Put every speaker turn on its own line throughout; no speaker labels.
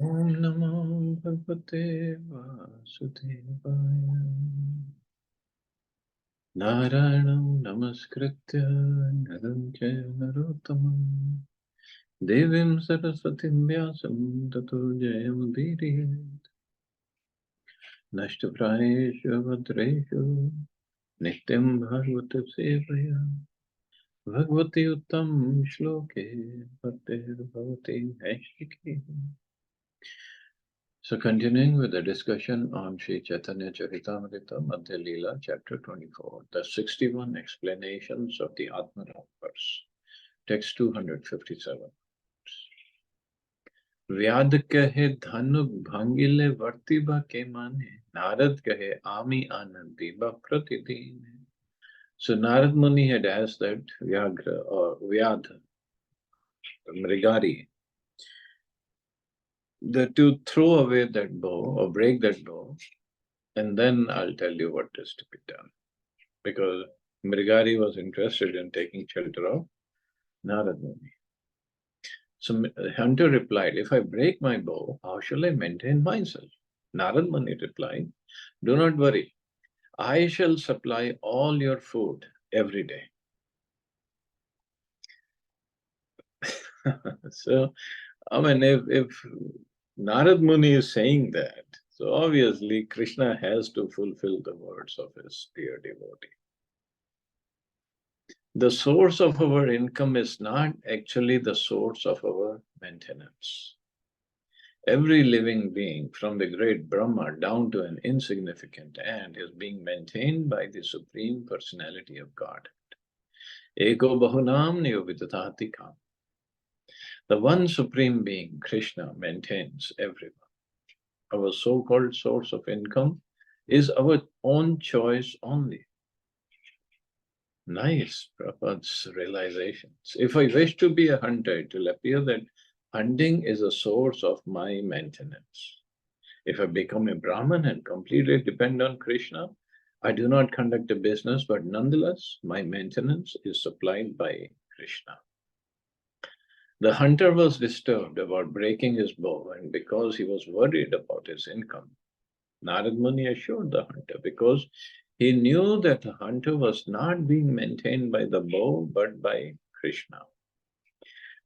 Om Namo Bhagavate Vasudevaya. Narayanam Namaskritya Naram Chaiva Narottamam Devim Saraswatim Vyasam Tato Jayamudiriya Nashtaprayeshu Bhadreshu Nityam Bhagavata Sevaya Bhagavati Uttam Shloke Bhaktir Bhavati Naishiki. So continuing with the discussion on Sri Chaitanya Charitamrita Madhya Lila, chapter 24, the 61 explanations of the Atmanam verse, text 257. व्याध कहे धनुक भंगिले वर्तिबा के माने नारद कहे आमी आनंदी बा प्रतिदीन. So Narad Muni had asked that Vyagra or Vyadha, Mrigari, that to throw away that bow or break that bow, and then I'll tell you what is to be done. Because Mrigari was interested in taking shelter of Narad Muni. So Hunter replied, if I break my bow, how shall I maintain myself? Narad Muni replied, do not worry. I shall supply all your food every day. So, I mean, if Narad Muni is saying that, so obviously Krishna has to fulfill the words of his dear devotee. The source of our income is not actually the source of our maintenance. Every living being, from the great Brahma down to an insignificant ant, is being maintained by the Supreme Personality of God. Eko bahunam niyovitatati kam. The one Supreme Being, Krishna, maintains everyone. Our so-called source of income is our own choice only. Nice, Prabhupada's realizations. If I wish to be a hunter, it will appear that hunting is a source of my maintenance. If I become a Brahmin and completely depend on Krishna, I do not conduct a business, but nonetheless, my maintenance is supplied by Krishna. The hunter was disturbed about breaking his bow, and because he was worried about his income, Narad Muni assured the hunter because he knew that the hunter was not being maintained by the bow but by Krishna.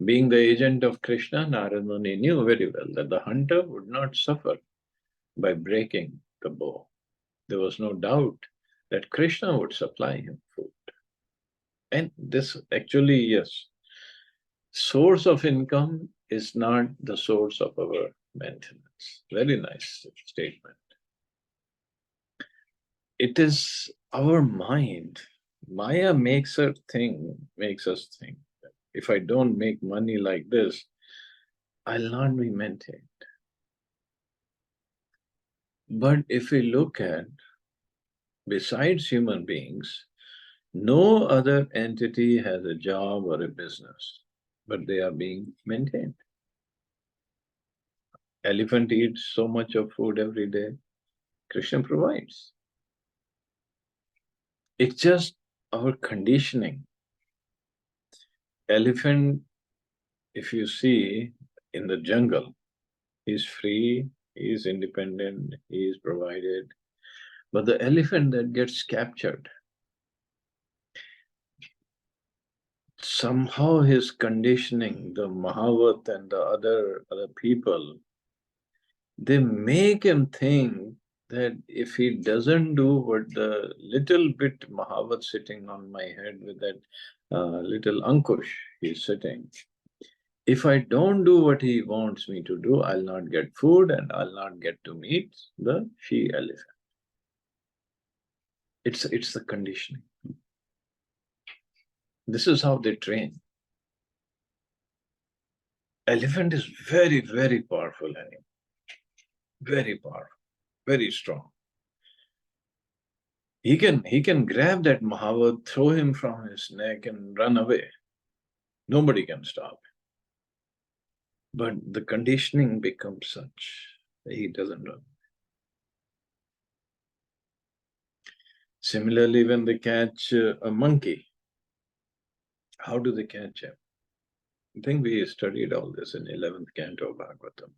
Being the agent of Krishna, Narad Muni knew very well that the hunter would not suffer by breaking the bow. There was no doubt that Krishna would supply him food. And this actually, yes, source of income is not the source of our maintenance. Very nice statement. It is our mind. Maya makes us think that if I don't make money like this, I'll not be maintained. But if we look at, besides human beings, no other entity has a job or a business, but they are being maintained. Elephant eats so much of food every day, Krishna provides. It's just our conditioning. Elephant, if you see in the jungle, he's free, he's independent, he is provided. But the elephant that gets captured, somehow his conditioning, the Mahavat and the other people, they make him think that if he doesn't do what the little bit Mahavat sitting on my head with that little Ankush he's sitting, if I don't do what he wants me to do, I'll not get food and I'll not get to meet the she elephant. It's the conditioning. This is how they train. Elephant is very, very powerful animal. Very powerful, very strong. He can grab that Mahavat, throw him from his neck and run away. Nobody can stop. But the conditioning becomes such that he doesn't run. Similarly, when they catch a monkey, how do they catch him? I think we studied all this in 11th canto of Bhagavatam.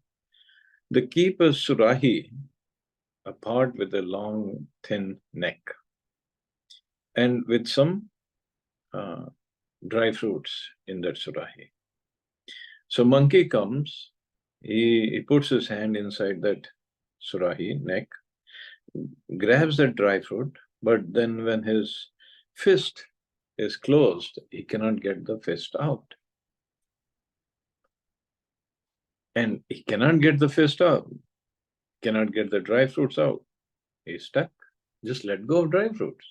They keep a surahi, a pot with a long, thin neck, and with some uh, dry fruits in that surahi. So monkey comes, he puts his hand inside that surahi neck, grabs that dry fruit, but then when his fist is closed, he cannot get the fist out. And he cannot get the fist out, cannot get the dry fruits out. He's stuck. Just let go of dry fruits.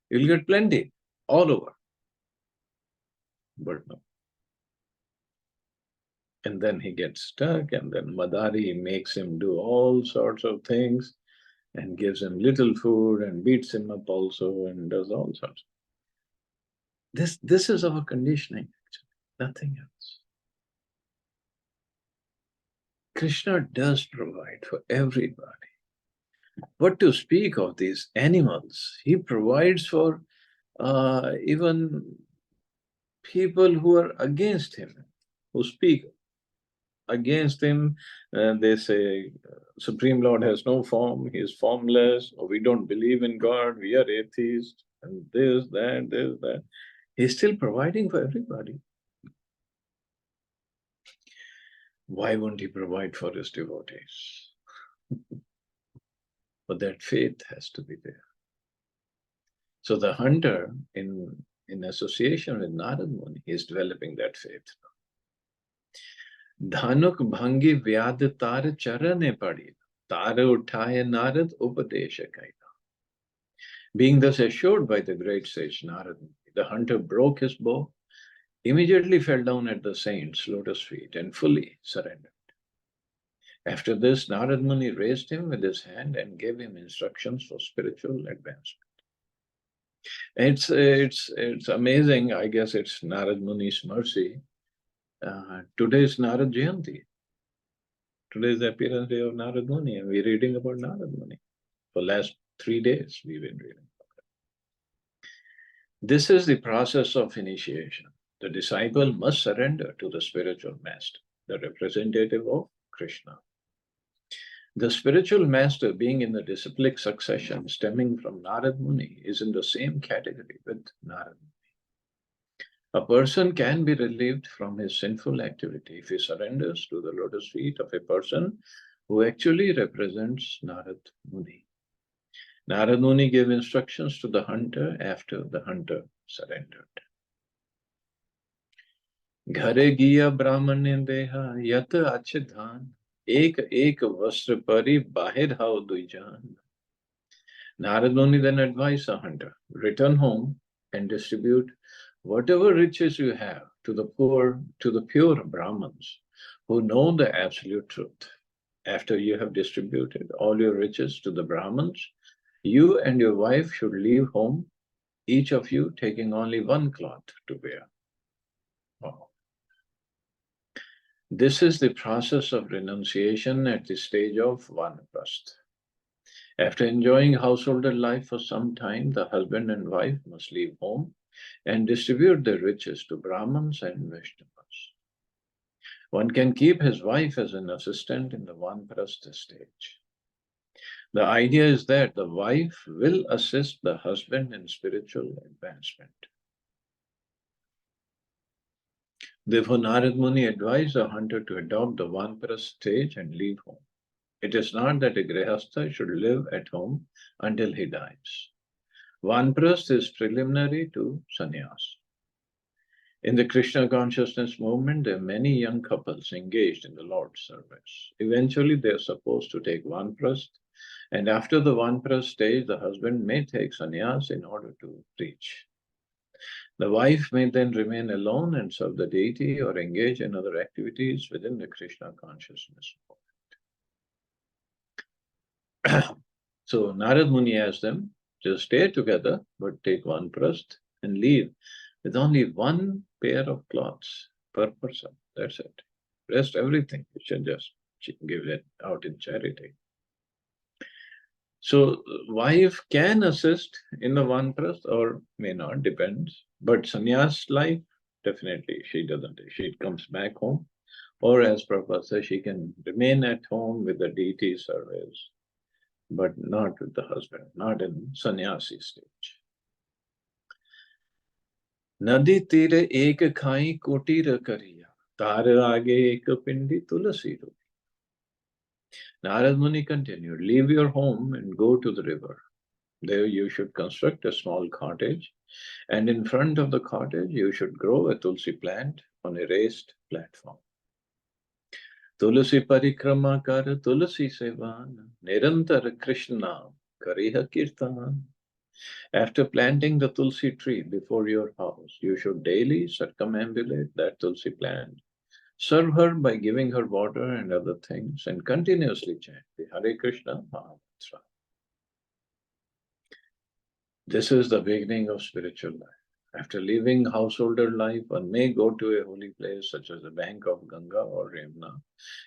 You'll get plenty all over. But no. And then he gets stuck, and then Madari makes him do all sorts of things and gives him little food and beats him up also and does all sorts. This is our conditioning, actually, nothing else. Krishna does provide for everybody. What to speak of these animals? He provides for even people who are against him, who speak against him. They say, Supreme Lord has no form, he is formless, or we don't believe in God, we are atheists, and this, that. He's still providing for everybody. Why won't he provide for his devotees? But that faith has to be there. So the hunter, in association with Narad Muni, is developing that faith. Dhanuk bhangi vyad tar charane padi, tar uthaya Narad upadesha kaina. Being thus assured by the great sage Narad Muni, the hunter broke his bow, immediately fell down at the saint's lotus feet and fully surrendered. After this, Narad Muni raised him with his hand and gave him instructions for spiritual advancement. It's amazing. I guess it's Narad Muni's mercy. Today is Narad Jayanti. Today is the appearance day of Narad Muni, and we're reading about Narad Muni. For last 3 days, we've been reading. This is the process of initiation. The disciple must surrender to the spiritual master, the representative of Krishna. The spiritual master, being in the disciplic succession stemming from Narad Muni, is in the same category with Narad Muni. A person can be relieved from his sinful activity if he surrenders to the lotus feet of a person who actually represents Narad Muni. Narad Muni gave instructions to the hunter after the hunter surrendered. Ghare giya brahmane deha yat achidhan ek ek vastra pari bahir hao duijan. Narad Muni then advised the hunter, return home and distribute whatever riches you have to the poor, to the pure Brahmins who know the absolute truth. After you have distributed all your riches to the Brahmins, you and your wife should leave home, each of you taking only one cloth to wear. Wow. This is the process of renunciation at the stage of vanaprastha. After enjoying householder life for some time, the husband and wife must leave home and distribute their riches to Brahmins and Vaishnavas. One can keep his wife as an assistant in the vanaprastha stage. The idea is that the wife will assist the husband in spiritual advancement. Therefore, Narad Muni advised the hunter to adopt the vanaprastha stage and leave home. It is not that a grihastha should live at home until he dies. Vanaprastha is preliminary to sannyas. In the Krishna consciousness movement, there are many young couples engaged in the Lord's service. Eventually, they are supposed to take vanaprastha, and after the vanaprastha stage, the husband may take sannyas in order to preach. The wife may then remain alone and serve the deity or engage in other activities within the Krishna consciousness movement. So Narad Muni asked them to stay together, but take vanaprastha and leave with only one pair of clothes per person. That's it. Rest everything, you should just give it out in charity. So wife can assist in the vanaprastha or may not, depends. But sannyas life, definitely she doesn't. She comes back home Or as Prabhupada says, she can remain at home with the deity service, but not with the husband, not in sannyasi stage. Nadi tire ek khai kotira kariya, tar aage ek pindi tulasi ro. Narad Muni continued, leave your home and go to the river. There you should construct a small cottage, and in front of the cottage you should grow a tulsi plant on a raised platform. Tulsi parikrama kar tulsi sevan, nirantar Krishna kariha kirtan. After planting the tulsi tree before your house, you should daily circumambulate that tulsi plant. Serve her by giving her water and other things, and continuously chant the Hare Krishna Mahamantra. This is the beginning of spiritual life. After leaving householder life, one may go to a holy place such as the bank of Ganga or Yamuna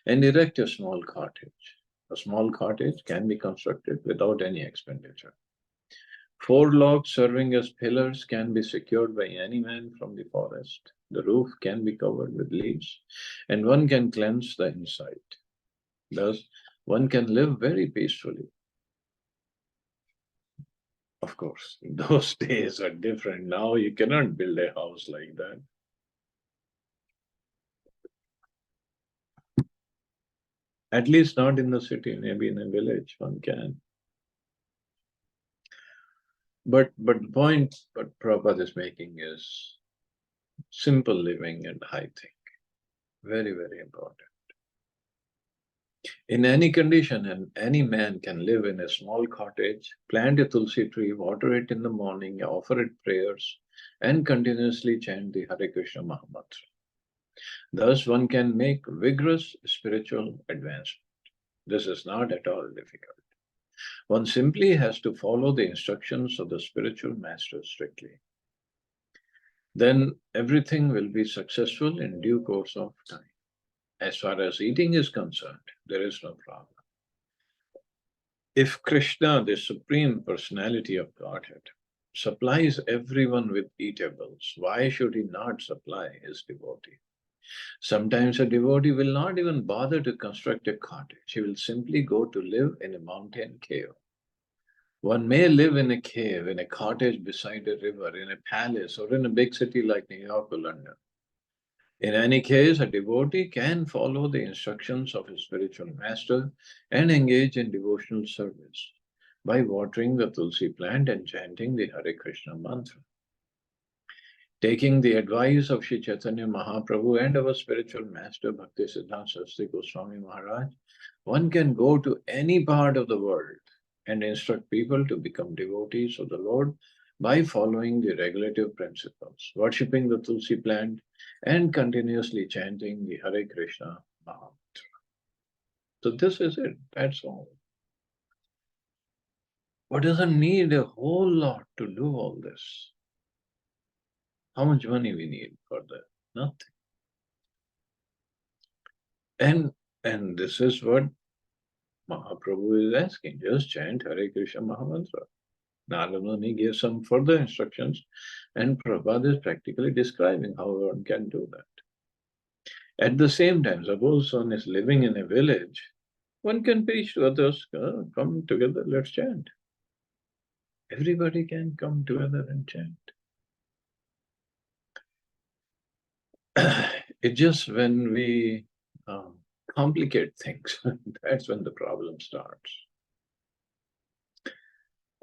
and erect a small cottage. A small cottage can be constructed without any expenditure. 4 logs serving as pillars can be secured by any man from the forest. The roof can be covered with leaves, and one can cleanse the inside. Thus, one can live very peacefully. Of course, those days are different. Now you cannot build a house like that. At least not in the city, maybe in a village one can. But the point what Prabhupada is making is simple living and high thinking. Very, very important. In any condition, and any man can live in a small cottage, plant a tulsi tree, water it in the morning, offer it prayers, and continuously chant the Hare Krishna Mahamantra. Thus, one can make vigorous spiritual advancement. This is not at all difficult. One simply has to follow the instructions of the spiritual master strictly. Then everything will be successful in due course of time. As far as eating is concerned, there is no problem. If Krishna, the Supreme Personality of Godhead, supplies everyone with eatables, why should he not supply his devotee? Sometimes a devotee will not even bother to construct a cottage. He will simply go to live in a mountain cave. One may live in a cave, in a cottage beside a river, in a palace, or in a big city like New York or London. In any case, a devotee can follow the instructions of his spiritual master and engage in devotional service by watering the tulsi plant and chanting the Hare Krishna mantra. Taking the advice of Sri Chaitanya Mahaprabhu and our spiritual master Bhaktisiddhanta Saraswati Goswami Maharaj, one can go to any part of the world and instruct people to become devotees of the Lord by following the regulative principles, worshipping the tulsi plant, and continuously chanting the Hare Krishna Mahamantra. So this is it, that's all. One doesn't need a whole lot to do all this. How much money we need for that? Nothing. And this is what Mahaprabhu is asking, just chant Hare Krishna Mahamantra. Narad Muni gave some further instructions, and Prabhupada is practically describing how one can do that. At the same time, suppose one is living in a village, one can preach to others, come together, let's chant. Everybody can come together and chant. It's just when we complicate things, that's when the problem starts.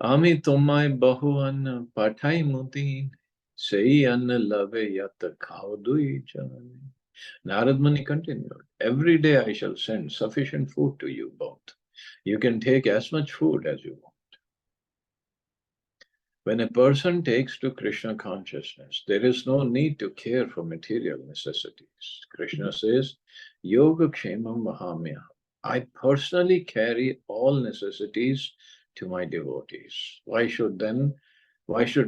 Ami tomai bahu anna pathai mutin, sei anna lave yata khaudui jani. Narad Muni continued, every day I shall send sufficient food to you both. You can take as much food as you want. When a person takes to Krishna consciousness, there is no need to care for material necessities. Krishna says, Yoga Kshemam Mahamya. I personally carry all necessities to my devotees. Why should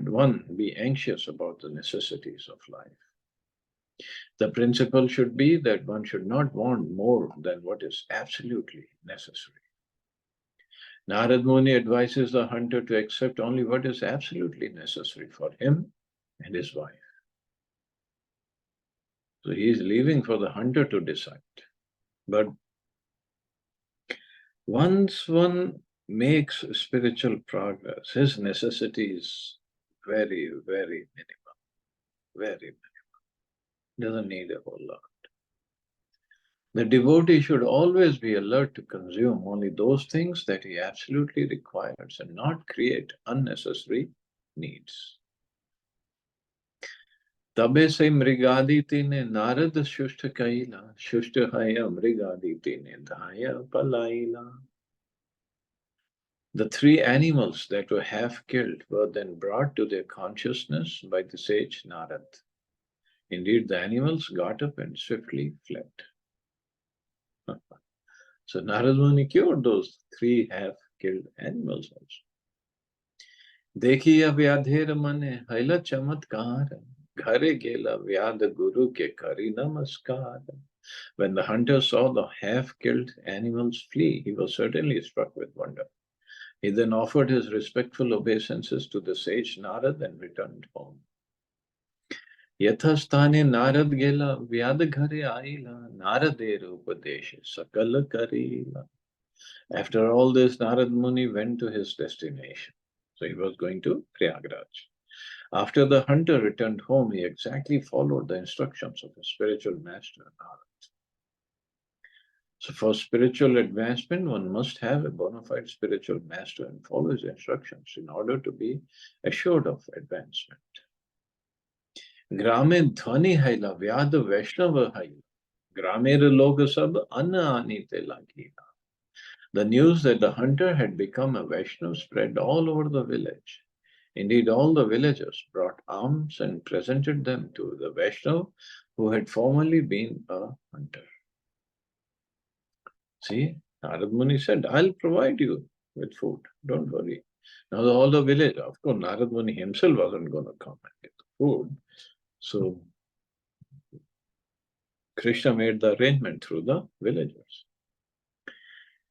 one be anxious about the necessities of life? The principle should be that one should not want more than what is absolutely necessary. Narad Muni advises the hunter to accept only what is absolutely necessary for him and his wife. So he is leaving for the hunter to decide. But once one makes spiritual progress, his necessity is very, very minimal. Very minimal. Doesn't need a whole lot. The devotee should always be alert to consume only those things that he absolutely requires and not create unnecessary needs. तबे से मृगादिति ने नारद शुष्ट कहिला शुष्ट है मृगादिति ने धाया पलाइला. The three animals that were half killed were then brought to their consciousness by the sage Narad. Indeed, the animals got up and swiftly fled. So Narad Muni cured those three half-killed animals also. देखिया व्याधेर मने हैला चमत्कार घरे गेला व्याध guru ke kari namaskar. When the hunter saw the half-killed animals flee, he was certainly struck with wonder. He then offered his respectful obeisances to the sage Narad and returned home. यथास्थाने Narad गेला व्याध घरे आईला नारदेर उपदेश सकल Karila. After all this, Narad Muni went to his destination. So he was going to Prayagraj. After the hunter returned home, he exactly followed the instructions of his spiritual master, Narad. So for spiritual advancement, one must have a bona fide spiritual master and follow his instructions in order to be assured of advancement. ग्रामे ध्वनि हैला व्याध वैष्णव हैला ग्रामेर लोग सब अन्न आनीते लागीला. The news that the hunter had become a Vaishnav spread all over the village. Indeed, all the villagers brought alms and presented them to the Vaishnav who had formerly been a hunter. See, Narad Muni said, I'll provide you with food, don't worry. Now all the village, of course, Narad Muni himself wasn't going to come and get the food. So Krishna made the arrangement through the villagers.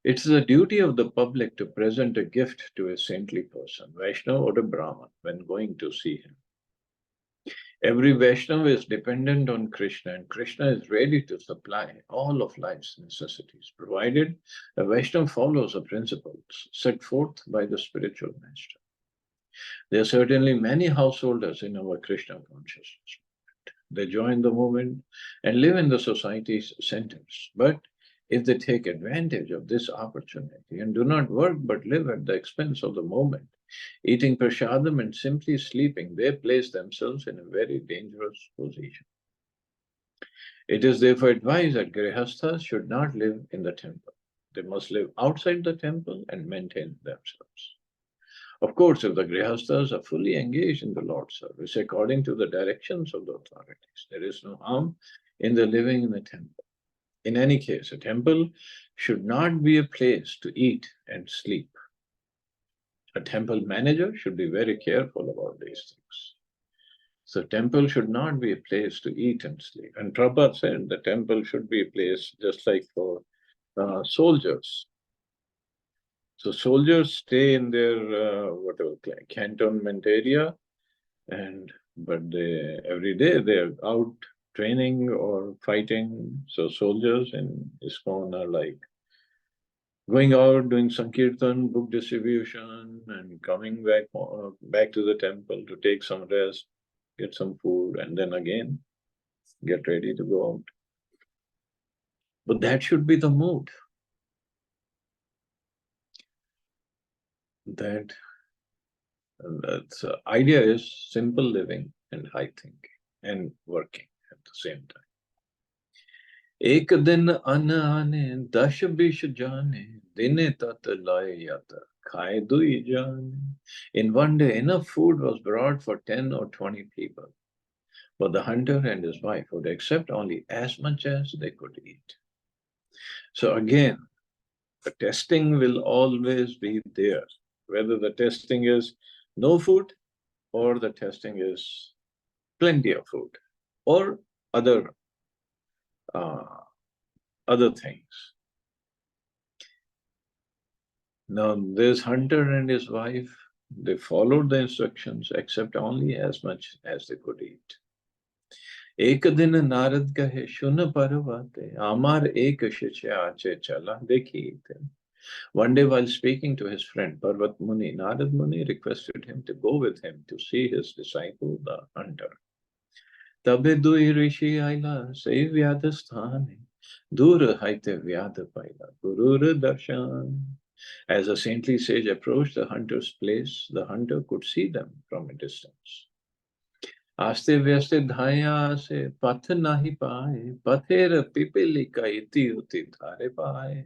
It is the duty of the public to present a gift to a saintly person, Vaishnava or a Brahman, when going to see him. Every Vaishnava is dependent on Krishna, and Krishna is ready to supply all of life's necessities, provided a Vaishnava follows the principles set forth by the spiritual master. There are certainly many householders in our Krishna consciousness. They join the movement and live in the society's centers. But if they take advantage of this opportunity and do not work but live at the expense of the movement, eating prasadam and simply sleeping, they place themselves in a very dangerous position. It is therefore advised that grihasthas should not live in the temple. They must live outside the temple and maintain themselves. Of course, if the grihasthas are fully engaged in the Lord's service according to the directions of the authorities, there is no harm in the living in the temple. In any case, a temple should not be a place to eat and sleep. A temple manager should be very careful about these things. So temple should not be a place to eat and sleep. And Prabhupada said the temple should be a place just like for soldiers. So soldiers stay in their cantonment area, but every day they're out training or fighting. So soldiers in ISKCON are like going out, doing sankirtan, book distribution, and coming back to the temple to take some rest, get some food, and then again get ready to go out. But that should be the mood. That the idea is simple living and high thinking and working at the same time. एक दिन अन्न आने दश बिश जाने दिने तात लाए याता खाए दुई जाने. In one day, enough food was brought for 10 or 20 people, but the hunter and his wife would accept only as much as they could eat. So again, the testing will always be there, whether the testing is no food or the testing is plenty of food or other things. Now, this hunter and his wife, they followed the instructions, except only as much as they could eat. एक दिन नारद कहे सुन पर्वते आमार एक शिष्य आचे चला देखी थे. One day, while speaking to his friend Parvat Muni, Narad Muni requested him to go with him to see his disciple, the hunter. तबे दुई ऋषि आइला से व्याध स्थाने दूर haite vyad paila gurur darshan. As a saintly sage approached the hunter's place, the hunter could see them from a distance. आस्ते व्यस्ते धाया से पथ नाही पाए पथेर पिपीलिका इति उति धारे पाए.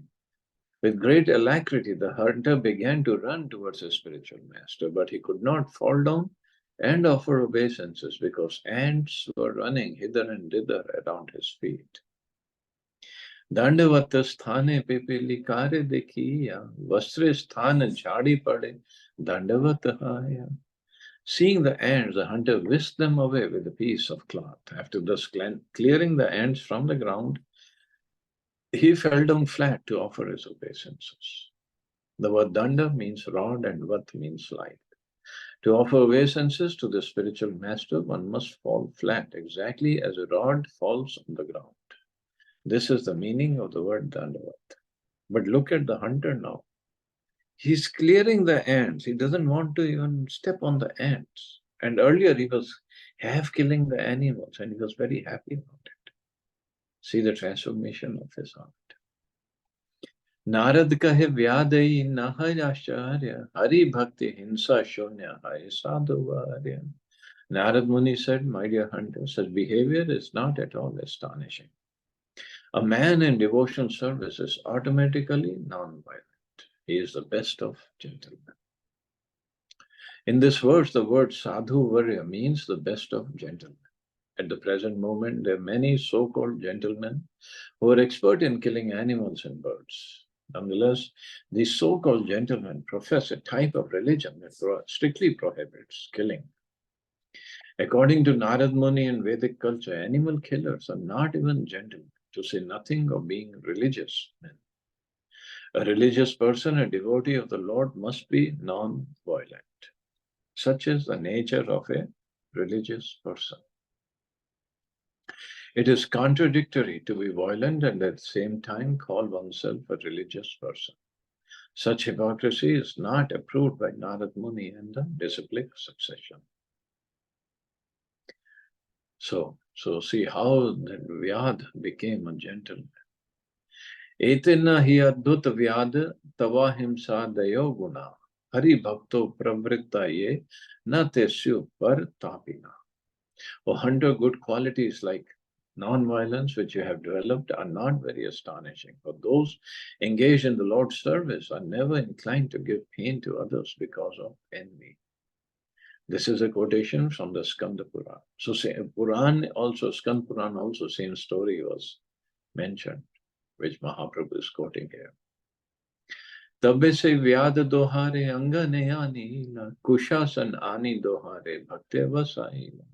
With great alacrity, the hunter began to run towards his spiritual master, but he could not fall down and offer obeisances because ants were running hither and thither around his feet. Dandavat sthane pipilikare dekhiya, vastre sthana jhadi pade, dandavat haya. Seeing the ants, the hunter whisked them away with a piece of cloth. After thus clearing the ants from the ground, he fell down flat to offer his obeisances. The word danda means rod and vat means light. To offer obeisances to the spiritual master, one must fall flat, exactly as a rod falls on the ground. This is the meaning of the word dandavat. But look at the hunter now. He's clearing the ants. He doesn't want to even step on the ants. And earlier he was half killing the animals and he was very happy about it. See the transformation of his heart. Narad कहे व्यादई नहय आचार्य हरि भक्ति हिंसा शून्य है साधुवार्य. Narad Muni said, my dear hunter, such behavior is not at all astonishing. A man in devotional service is automatically non-violent. He is the best of gentlemen. In this verse, the word sadhu varya means the best of gentlemen. At the present moment, there are many so-called gentlemen who are expert in killing animals and birds. Nonetheless, these so-called gentlemen profess a type of religion that strictly prohibits killing. According to Narad Muni and Vedic culture, animal killers are not even gentlemen, to say nothing of being religious men. A religious person, a devotee of the Lord, must be non-violent. Such is the nature of a religious person. It is contradictory to be violent and at the same time call oneself a religious person. Such hypocrisy is not approved by Narad Muni and the disciplic succession. So see how that Vyad became a gentleman. Etena hi adbhut Vyad tava himsa dayo guna hari bhakto pravritta ye na tesyu par tapina. O hunter, good qualities like non-violence which you have developed are not very astonishing. For those engaged in the Lord's service are never inclined to give pain to others because of envy. This is a quotation from the Skanda Puran. So Puran also, Skand Puran also, same story was mentioned, which Mahaprabhu is quoting here. Tabbe se vyad dohare anga neyani kushasan ani dohare bhakte vasaila.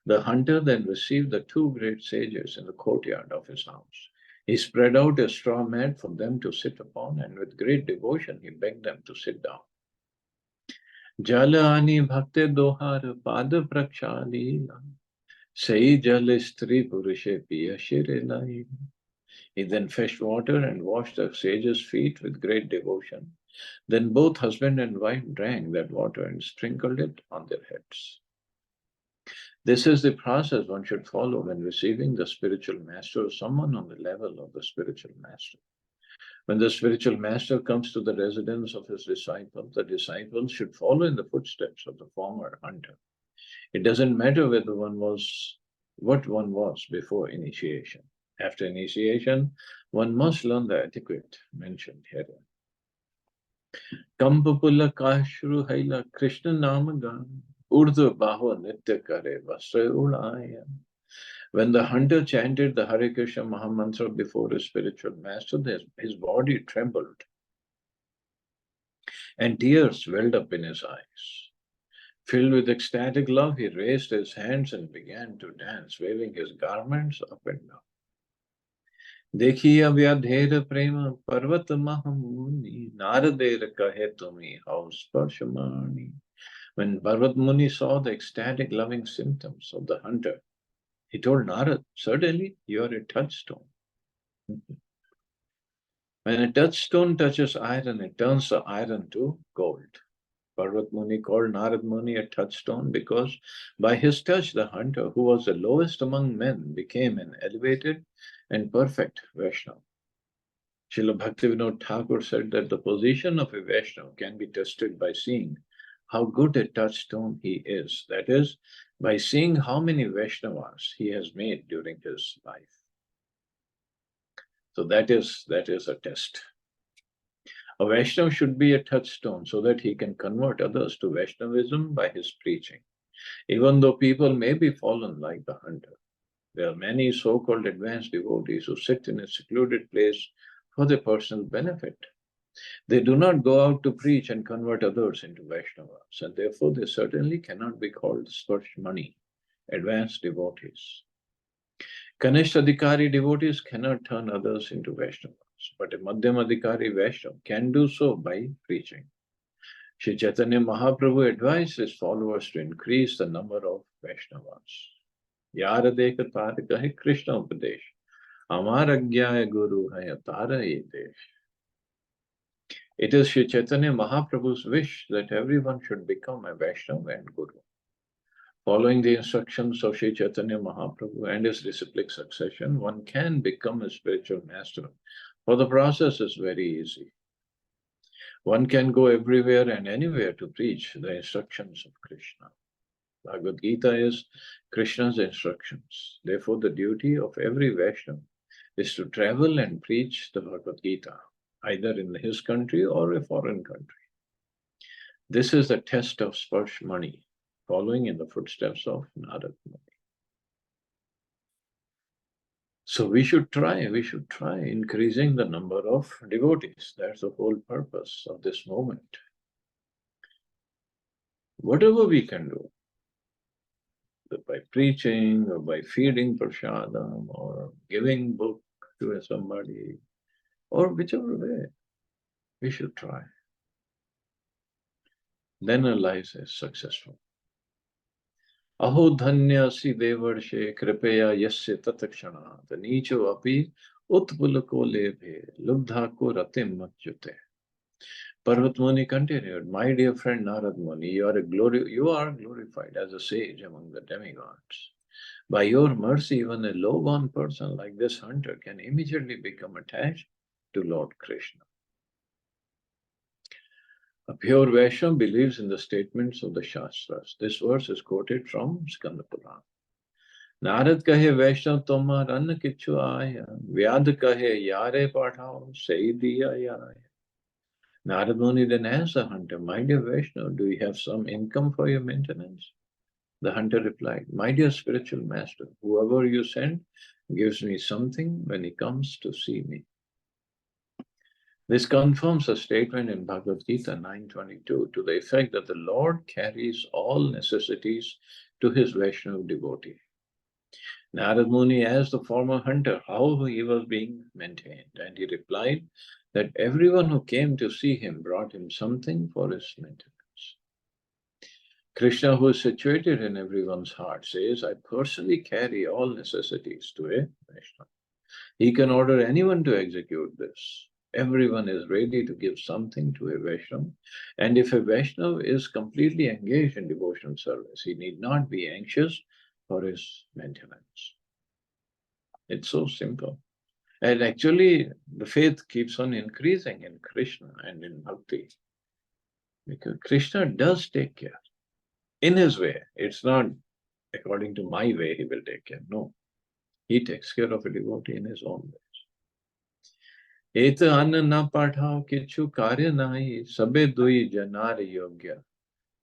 The hunter then received the two great sages in the courtyard of his house. He spread out a straw mat for them to sit upon, and with great devotion he begged them to sit down. Jala ani bhakte dohar pada prakshalila. Sai jal stri purushe piya shirelai. He then fetched water and washed the sage's feet with great devotion. Then both husband and wife drank that water and sprinkled it on their heads. This is the process one should follow when receiving the spiritual master or someone on the level of the spiritual master. When the spiritual master comes to the residence of his disciple, the disciple should follow in the footsteps of the former hunter. It doesn't matter whether what one was before initiation. After initiation, one must learn the etiquette mentioned herein. Kampapula kashru haila Krishna namagan. Urdu baho nitya kare vastra ulaya. When the hunter chanted the Hare Krishna Mahamantra before his spiritual master, his body trembled and tears welled up in his eyes. Filled with ecstatic love, he raised his hands and began to dance, waving his garments up and down. देखिए व्याधेर प्रेम पर्वत महामुनि नारदेर कहे तुम्ही how sparshmani. When Parvat Muni saw the ecstatic loving symptoms of the hunter, He told Narad, certainly you are a touchstone. When a touchstone touches iron, it turns the iron to gold. Parvat Muni called Narad Muni a touchstone because by his touch, the hunter, who was the lowest among men, became an elevated and perfect Vaishnava. Srila Bhaktivinoda Thakur said that the position of a Vaishnava can be tested by seeing how good a touchstone he is. That is, by seeing how many Vaishnavas he has made during his life. So that is a test. A Vaishnava should be a touchstone so that he can convert others to Vaishnavism by his preaching. Even though people may be fallen like the hunter, there are many so-called advanced devotees who sit in a secluded place for their personal benefit. They do not go out to preach and convert others into Vaishnavas, and therefore they certainly cannot be called Sparshmani, advanced devotees. Kanishta Adhikari devotees cannot turn others into Vaishnavas, but a Madhyam Adhikari Vaishnava can do so by preaching. Sri Chaitanya Mahaprabhu advised his followers to increase the number of Vaishnavas. Yara dekha tar kahe Krishna Upadesh, Amar agyaya guru hai atara ye desh. It is Sri Chaitanya Mahaprabhu's wish that everyone should become a Vaishnava and Guru. Following the instructions of Sri Chaitanya Mahaprabhu and his disciplic succession, one can become a spiritual master, for the process is very easy. One can go everywhere and anywhere to preach the instructions of Krishna. Bhagavad Gita is Krishna's instructions. Therefore, the duty of every Vaishnava is to travel and preach the Bhagavad Gita, either in his country or a foreign country. This is the test of Sparshmani, following in the footsteps of Narad Muni. So we should try increasing the number of devotees. That's the whole purpose of this movement. Whatever we can do, by preaching or by feeding prasadam or giving book to somebody, or whichever way, we should try. Then our life is successful. Aho dhanya si devarshe kripeya yasya tatakshana nicho api utpulako lebhe lubdha ko ratim matjute. Parvat Muni continued, my dear friend Narad Muni, you are glorified as a sage among the demigods. By your mercy, even a low-born person like this hunter can immediately become attached to Lord Krishna. A pure Vaishnava believes in the statements of the Shastras. This verse is quoted from Skanda Purana. Narad kahe Vaishnav tomar anna kichu aaya, Vyad kahe yare pathao, sei diya yaya. Narad Muni then asked the hunter, my dear Vaishnava, do you have some income for your maintenance? The hunter replied, my dear spiritual master, whoever you send gives me something when he comes to see me. This confirms a statement in Bhagavad Gita 9:22 to the effect that the Lord carries all necessities to his Vaishnava devotee. Narad Muni asked the former hunter how he was being maintained, and he replied that everyone who came to see him brought him something for his maintenance. Krishna, who is situated in everyone's heart, says, I personally carry all necessities to a Vaishnava. He can order anyone to execute this. Everyone is ready to give something to a Vaishnava, and if a Vaishnava is completely engaged in devotional service, he need not be anxious for his maintenance. It's so simple. And actually, the faith keeps on increasing in Krishna and in Bhakti, because Krishna does take care in his way. It's not according to my way he will take care. No, he takes care of a devotee in his own ways. Eta anna na pathao kichu karya nahi, sabe dui janar yogya.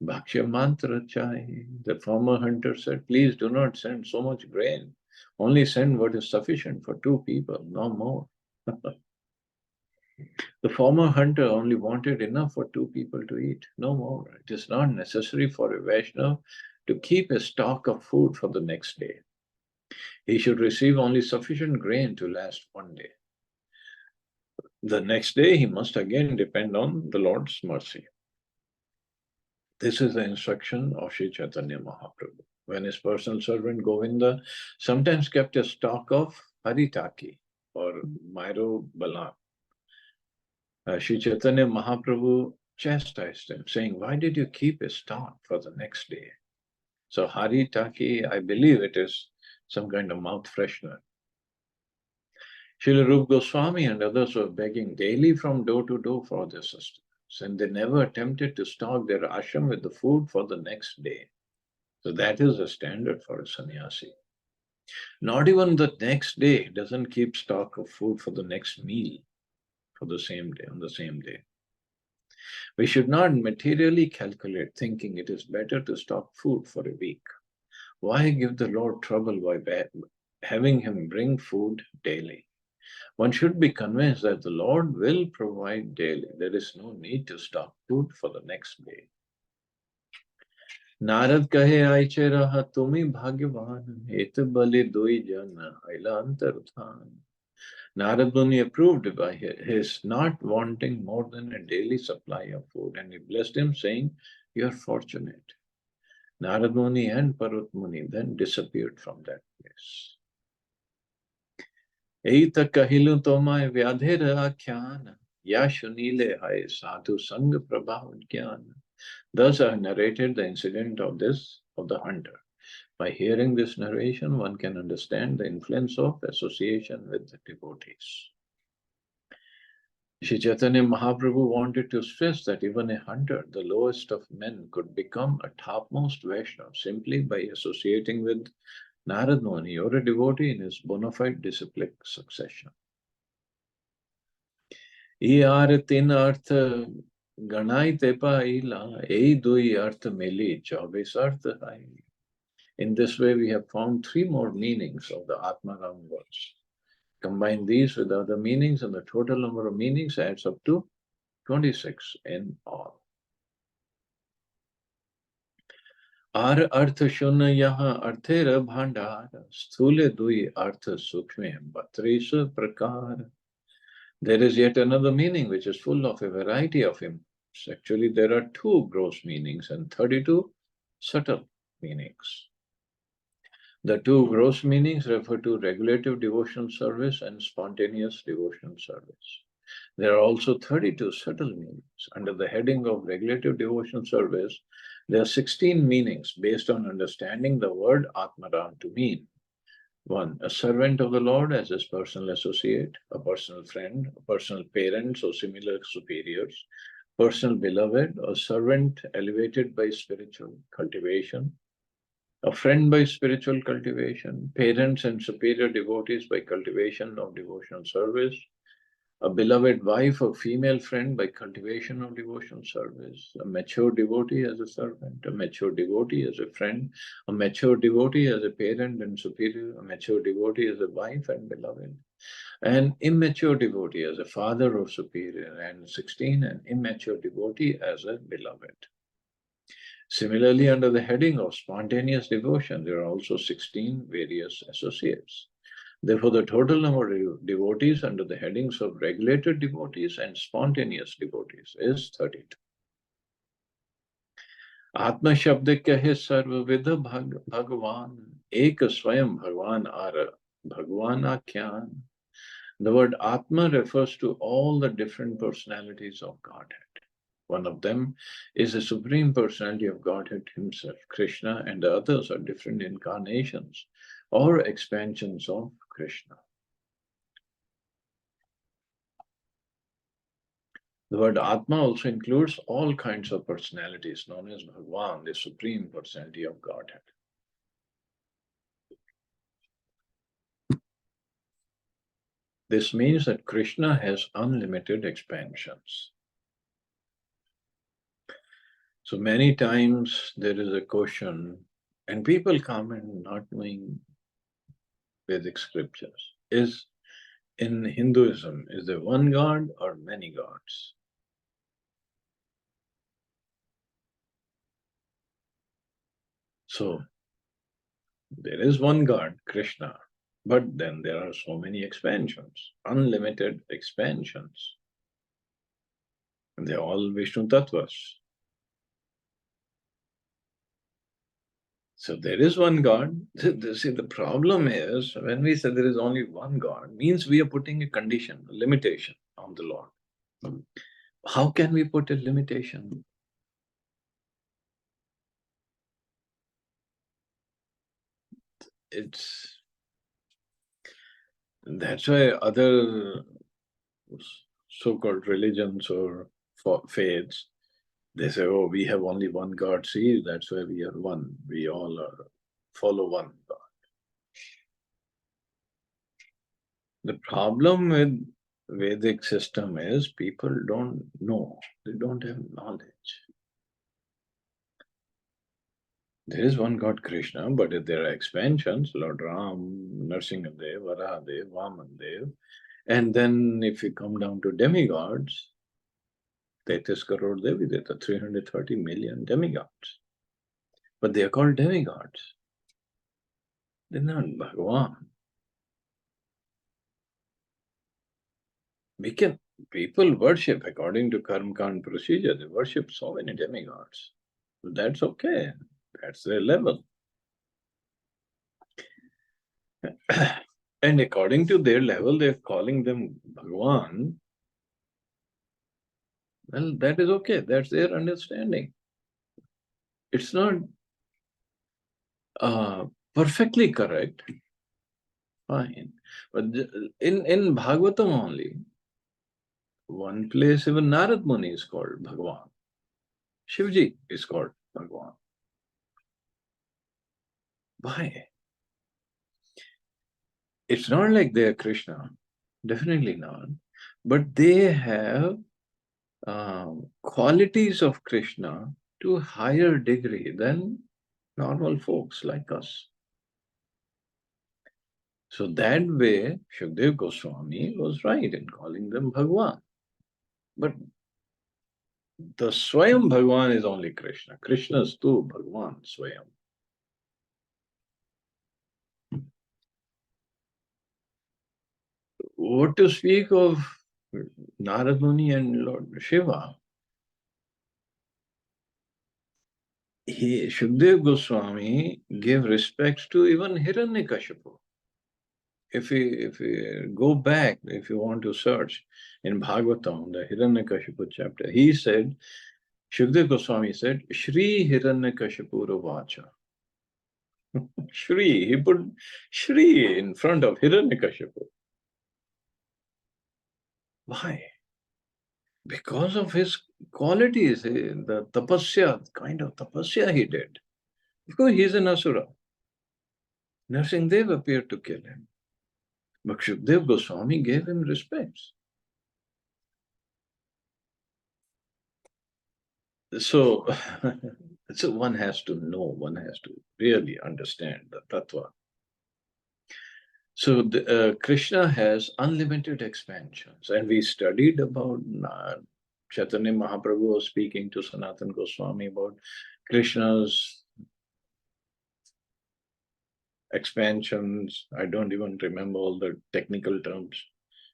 Bhakshya mantra chai. The former hunter said, please do not send so much grain. Only send what is sufficient for 2 people, no more. The former hunter only wanted enough for 2 people to eat, no more. It is not necessary for a Vaishnava to keep a stock of food for the next day. He should receive only sufficient grain to last 1 day. The next day, he must again depend on the Lord's mercy. This is the instruction of Sri Chaitanya Mahaprabhu. when his personal servant Govinda sometimes kept a stock of haritaki or Myro Balan. Sri Chaitanya Mahaprabhu chastised him, saying, "Why did you keep a stock for the next day?" So haritaki, I believe it is some kind of mouth freshener. Srila Rupa Goswami and others were begging daily from door to door for their sustenance, and they never attempted to stock their ashram with the food for the next day. So that is the standard for a sannyasi. Not even the next day doesn't keep stock of food for the next meal for the same day, on the same day. We should not materially calculate, thinking it is better to stock food for a week. Why give the Lord trouble by having him bring food daily? One should be convinced that the Lord will provide daily. There is no need to stock food for the next day. Narad कहे आइचे रहा तुम्ही भाग्यवान हेत बलि दुई जन अइला अंतर्धान. Narad Muni approved by his not wanting more than a daily supply of food, and he blessed him, saying, "You are fortunate." Narad Muni and Parvat Muni then disappeared from that place. Eita kahilu tomai vyadhira akhyana ya shunile hai sadhu sang prabhav jnana. Thus I narrated the incident of the hunter. By hearing this narration, one can understand the influence of association with the devotees. Shri Chaitanya Mahaprabhu wanted to stress that even a hunter, the lowest of men, could become a topmost Vaishnava simply by associating with Narad Muni or a devotee in his bona fide disciplic succession. E ar tin arth ganai tepa ila, ei dui arth meli, chaubis arth hai. In this way, we have found three more meanings of the Atmaram words. Combine these with other meanings, and the total number of meanings adds up to 26 in all. Are अर्थ शून्य यहाँ अर्थेर भांडार स्थूले दुई अर्थ सूक्ष्म 32 प्रकार. There is yet another meaning which is full of a variety of impacts. Actually, there are 2 gross meanings and 32 subtle meanings. The 2 gross meanings refer to regulative devotional service and spontaneous devotional service. There are also 32 subtle meanings. Under the heading of regulative devotional service, there are 16 meanings based on understanding the word Atmaram to mean. 1. A servant of the Lord as his personal associate, a personal friend, a personal parent or similar superiors, personal beloved, a servant elevated by spiritual cultivation, a friend by spiritual cultivation, parents and superior devotees by cultivation of devotional service, a beloved wife or female friend by cultivation of devotional service, a mature devotee as a servant, a mature devotee as a friend, a mature devotee as a parent and superior, a mature devotee as a wife and beloved, an immature devotee as a father or superior, and 16, an immature devotee as a beloved. Similarly, under the heading of spontaneous devotion, there are also 16 various associates. Therefore, the total number of devotees under the headings of regulated devotees and spontaneous devotees is 32. Atma Shabda kahe sarvavidha bhagwan, ek swayam bhagwan ara bhagwan akhyan. The word Atma refers to all the different personalities of Godhead. One of them is the Supreme Personality of Godhead himself, Krishna, and the others are different incarnations or expansions of Krishna. The word Atma also includes all kinds of personalities known as Bhagwan, the Supreme Personality of Godhead. This means that Krishna has unlimited expansions. So many times there is a question, and people comment not knowing Vedic scriptures. In Hinduism, is there one God or many gods? So there is one God, Krishna, but then there are so many expansions, unlimited expansions. And they're all Vishnu Tattvas. So there is one God. See, the problem is when we say there is only one God, means we are putting a condition, a limitation on the Lord. How can we put a limitation? It's That's why other so-called religions or faiths, they say, oh, we have only one God. See, that's why we are one. We all are follow one God. The problem with Vedic system is people don't know. They don't have knowledge. There is one God Krishna, but if there are expansions, Lord Ram, Narsingadev, Varahadev, Vamandev, and then if you come down to demigods, 33 crore Devi Deta, 330 million demigods. But they are called demigods. They're not Bhagavan. We can, people worship according to Karmakand procedure, they worship so many demigods. That's okay. That's their level. And according to their level, they're calling them Bhagavan. Well, that is okay. That's their understanding. It's not uh, perfectly correct. Fine. But in Bhagavatam only, one place even Narad Muni is called Bhagavan. Shivji is called Bhagavan. Why? It's not like they are Krishna. Definitely not. But they have qualities of Krishna to a higher degree than normal folks like us. So that way, Shukdev Goswami was right in calling them Bhagwan. But the Swayam Bhagwan is only Krishna. Krishna is too Bhagwan Swayam. What to speak of Narad Muni and Lord Shiva? Shukdev Goswami gave respects to even Hiranyakashipu. If we go back, if you want to search in Bhagavatam, the Hiranyakashipu chapter, he said, Shukdev Goswami said, Shri Hiranyakashipu Vacha. Shri, he put Shri in front of Hiranyakashipu. Why? Because of his qualities, the tapasya, kind of tapasya he did. Because he's an asura. Narsingadev appeared to kill him. But Shukdev Goswami gave him respects. So, so one has to know, one has to really understand the tattva. So Krishna has unlimited expansions, and we studied about Chaitanya Mahaprabhu was speaking to Sanatana Goswami about Krishna's expansions. I don't even remember all the technical terms.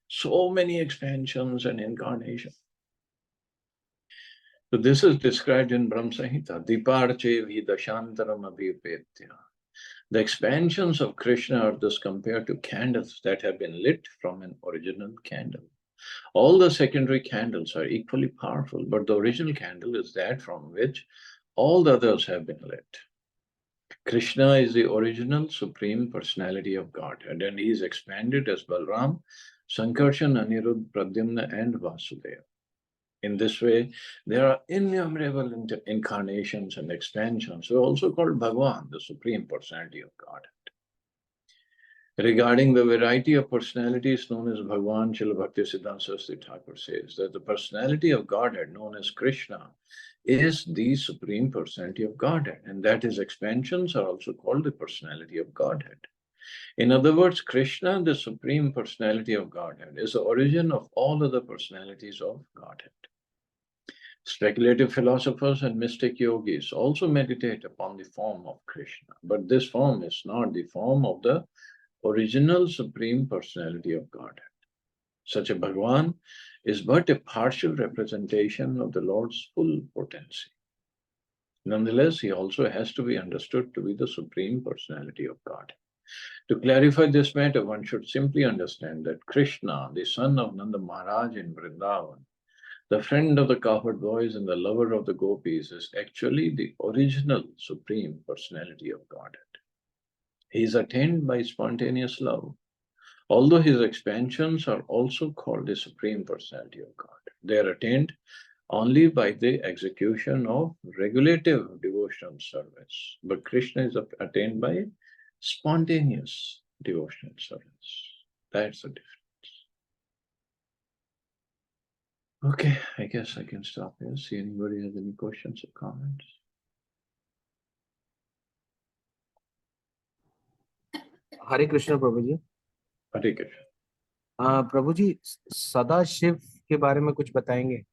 So many expansions and incarnations. So this is described in Brahma Samhita. Diparche vidashantaram abhipetya. The expansions of Krishna are thus compared to candles that have been lit from an original candle. All the secondary candles are equally powerful, but the original candle is that from which all the others have been lit. Krishna is the original supreme personality of Godhead, and he is expanded as Balram, Sankarshan, Anirudh, Pradyumna, and Vasudeva. In this way, there are innumerable incarnations and expansions. We're also called Bhagwan, the Supreme Personality of Godhead. Regarding the variety of personalities known as Bhagwan, Srila Bhaktisiddhanta Saraswati Thakur says that the personality of Godhead known as Krishna is the Supreme Personality of Godhead, and that his expansions are also called the Personality of Godhead. In other words, Krishna, the Supreme Personality of Godhead, is the origin of all other personalities of Godhead. Speculative philosophers and mystic yogis also meditate upon the form of Krishna, but this form is not the form of the original Supreme Personality of Godhead. Such a Bhagwan is but a partial representation of the Lord's full potency. Nonetheless, he also has to be understood to be the Supreme Personality of God. To clarify this matter, one should simply understand that Krishna, the son of Nanda Maharaj in Vrindavan, the friend of the cowherd boys and the lover of the gopis, is actually the original Supreme Personality of Godhead. He is attained by spontaneous love, although his expansions are also called the Supreme Personality of God. They are attained only by the execution of regulative devotional service. But Krishna is attained by spontaneous devotional service. That's the difference. Okay, I guess I can stop here. See anybody has any questions or comments?
Hare Krishna Prabhu ji.
Hare Krishna.
प्रभु जी, सदा शिव के बारे में कुछ बताएंगे?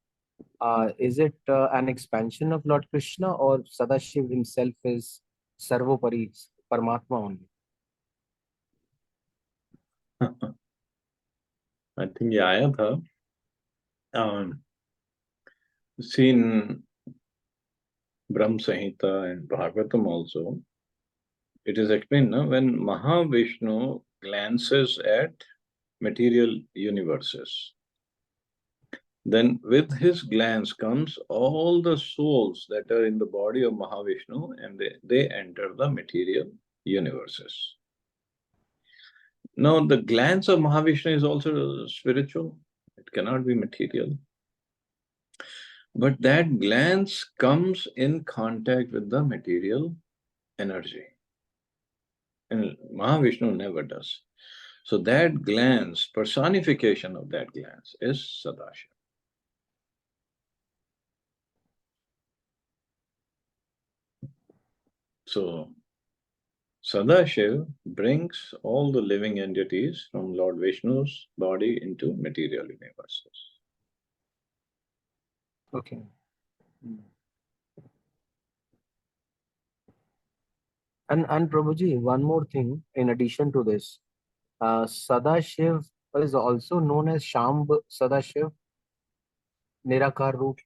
Is it an expansion of Lord Krishna or Sadashiv himself is Sarvopari, Paramatma only?
I think ये आया था. Seen Brahm Samhita and Bhagavatam also, it is explained now when Mahavishnu glances at material universes, then with his glance comes all the souls that are in the body of Mahavishnu and they enter the material universes. Now, the glance of Mahavishnu is also spiritual, it cannot be material. But that glance comes in contact with the material energy. And Mahavishnu never does. So that glance, personification of that glance is Sadashiva. So Sadashiv brings all the living entities from Lord Vishnu's body into material universes.
Okay. And Prabhuji, one more thing in addition to this, Sadashiv is also known as Shambh Sadashiv, Nirakar Roop.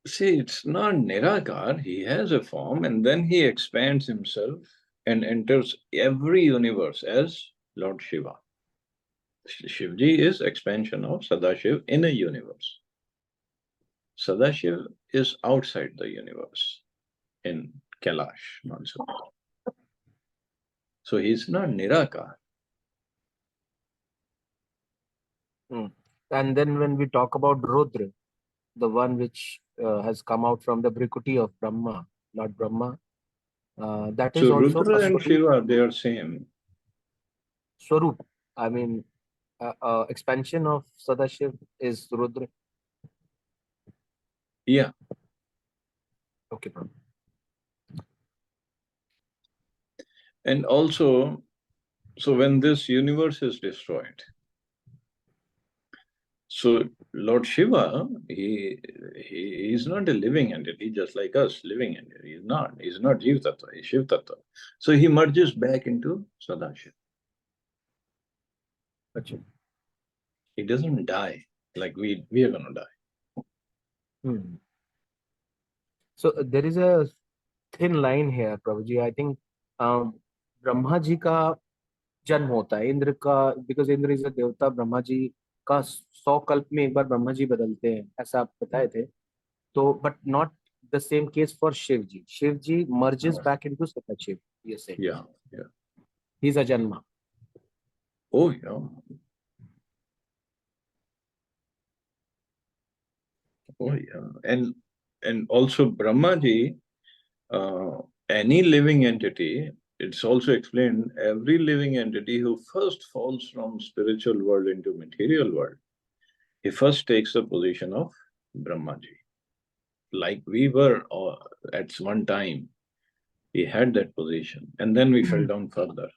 See, it's not Nirakar, he has a form and then he expands himself and enters every universe as Lord Shiva. Shivji is expansion of Sadashiv in a universe. Sadashiv is outside the universe in Kailash, not Sadashiv. So he's not Nirakar.
And then when we talk about Rudra, the one which has come out from the Brikuti of Brahma, Lord Brahma, that is
So
also a
Rudra and
Swarup.
Shiva, they are same.
Swarup. I mean, expansion of Sadashiv is Rudra.
Yeah.
Okay, Prabhu.
And also, so when this universe is destroyed, so Lord Shiva, he is not a living entity, just like us, living entity. He's not. He's not Jiv Tattva, he's Shiv Tattva. So he merges back into Sadashiv.
Achha.
He doesn't die like we are going to die.
So there is a thin line here, Prabhuji. I think Brahma ji का जन्म होता है इंद्र का, because Indra is a देवता. ब्रह्मा जी का 100 कल्प में एक बार ब्रह्मा जी बदलते हैं, ऐसा आप बताए थे. तो but not the same case for Shiv ji. Shiv ji merges back into Sadashiv. You say
Yeah, yeah.
he's a Janma.
Oh, yeah. Oh, yeah. And also Brahmaji, any living entity, it's also explained, every living entity who first falls from spiritual world into material world, he first takes the position of Brahmaji. Like we were at one time, he had that position, and then we fell down further.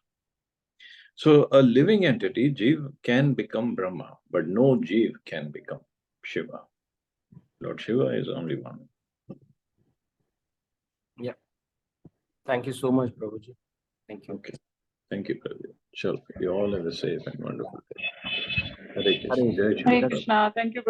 So a living entity, Jeev, can become Brahma, but no Jeev can become Shiva. Lord Shiva is only one.
Yeah. Thank you so much, Prabhuji. Thank you.
Okay. Thank you, Pradeep. Sure. You all have a safe and wonderful day. Hare Krishna.
Hare
Jai Shri
Krishna.
Hare
Prabhupada.
Krishna. Thank you, Prabhu.